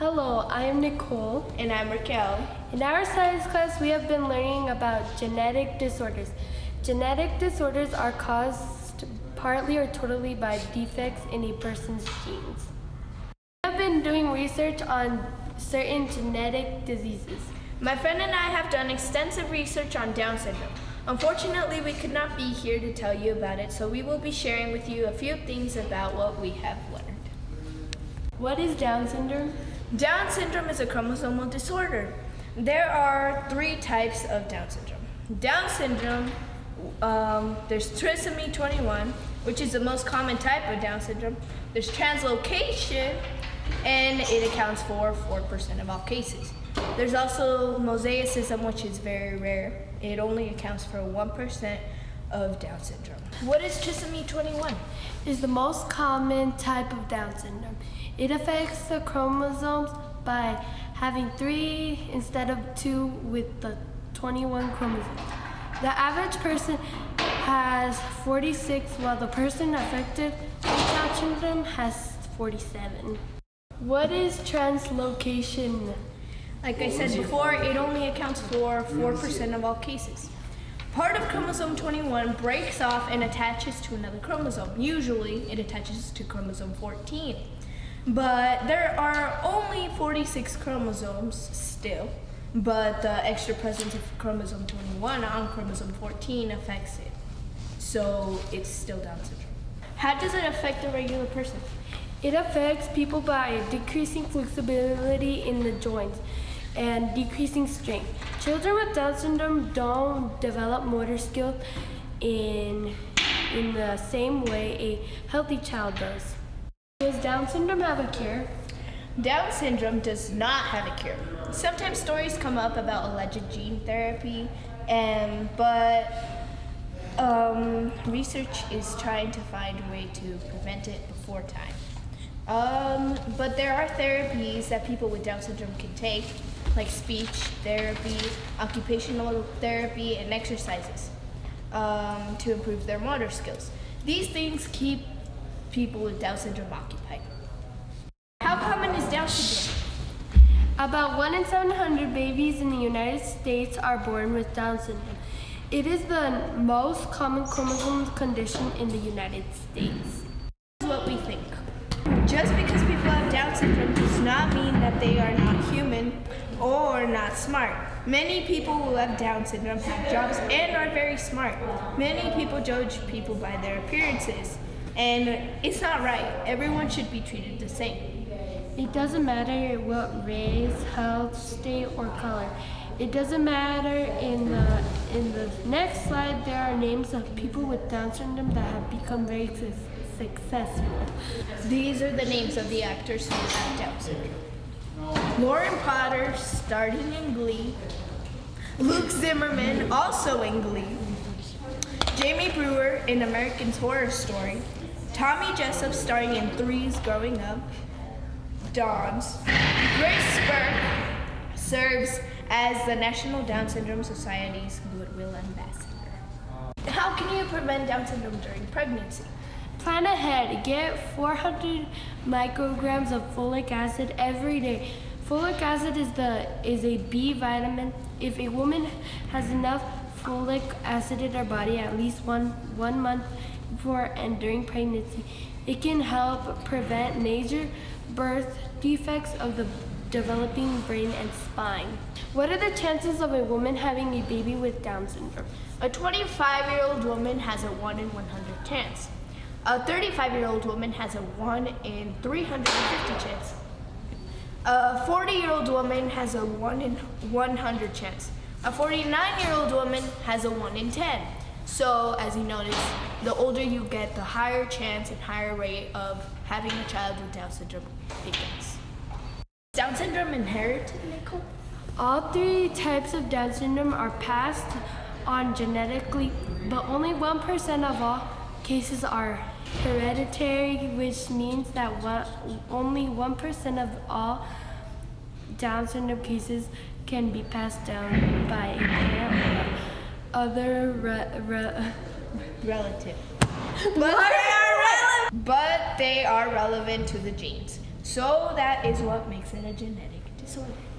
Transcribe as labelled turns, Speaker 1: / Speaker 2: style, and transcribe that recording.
Speaker 1: Hello, I am Nicole.
Speaker 2: And I'm Raquel.
Speaker 1: In our science class, we have been learning about genetic disorders. Genetic disorders are caused partly or totally by defects in a person's genes. We have been doing research on certain genetic diseases.
Speaker 2: My friend and I have done extensive research on Down syndrome. Unfortunately, we could not be here to tell you about it, so we will be sharing with you a few things about what we have learned.
Speaker 1: What is Down syndrome?
Speaker 2: Down syndrome is a chromosomal disorder. There are 3 types of Down syndrome. Down syndrome, there's trisomy 21, which is the most common type of Down syndrome. There's translocation, and it accounts for 4% of all cases. There's also mosaicism, which is very rare. It only accounts for 1% of Down syndrome. What is trisomy 21?
Speaker 1: Is the most common type of Down syndrome. It affects the chromosomes by having 3 instead of 2 with the 21 chromosomes. The average person has 46, while the person affected with Down syndrome has 47. What is translocation?
Speaker 2: Like I said before, it only accounts for 4% of all cases. Part of chromosome 21 breaks off and attaches to another chromosome. Usually, it attaches to chromosome 14. But there are only 46 chromosomes still, but the extra presence of chromosome 21 on chromosome 14 affects it. So it's still Down syndrome. How does it affect a regular person?
Speaker 1: It affects people by decreasing flexibility in the joints and decreasing strength. Children with Down syndrome don't develop motor skills in the same way a healthy child does. Does Down syndrome have a cure?
Speaker 2: Down syndrome does not have a cure. Sometimes stories come up about alleged gene therapy, but research is trying to find a way to prevent it before time. But there are therapies that people with Down syndrome can take, like speech therapy, occupational therapy, and exercises to improve their motor skills. These things keep people with Down syndrome occupied. How common is Down syndrome?
Speaker 1: About 1 in 700 babies in the United States are born with Down syndrome. It is the most common chromosome condition in the United States.
Speaker 2: This is what we think. Just because people have Down syndrome does not mean that they are not human or not smart. Many people who have Down syndrome have jobs and are very smart. Many people judge people by their appearances, and it's not right. Everyone should be treated the same.
Speaker 1: It doesn't matter what race, health, state, or color. It doesn't matter. In the next slide, there are names of people with Down syndrome that have become very successful.
Speaker 2: These are the names of the actors who have Down syndrome. Lauren Potter, starting in Glee. Luke Zimmerman, also in Glee. Jamie Brewer in American Horror Story. Tommy Jessup, starring in Three's Growing Up. Dawns. Grace Burke serves as the National Down Syndrome Society's Goodwill Ambassador. How can you prevent Down syndrome during pregnancy?
Speaker 1: Plan ahead. Get 400 micrograms of folic acid every day. Folic acid is a B vitamin. If a woman has enough folic acid in her body at least one month before and during pregnancy, it can help prevent major birth defects of the developing brain and spine. What are the chances of a woman having a baby with Down syndrome?
Speaker 2: A 25-year-old woman has a 1 in 100 chance. A 35-year-old woman has a 1 in 350 chance. A 40-year-old woman has a 1 in 100 chance. A 49-year-old woman has a 1 in 10. So, as you notice, the older you get, the higher chance and higher rate of having a child with Down syndrome it gets. Down syndrome inherited, Nicole?
Speaker 1: All 3 types of Down syndrome are passed on genetically, but only 1% of all cases are hereditary, which means that only 1% of all Down syndrome cases can be passed down by a parent or other
Speaker 2: relative. But they are relevant to the genes. So that is what makes it a genetic disorder.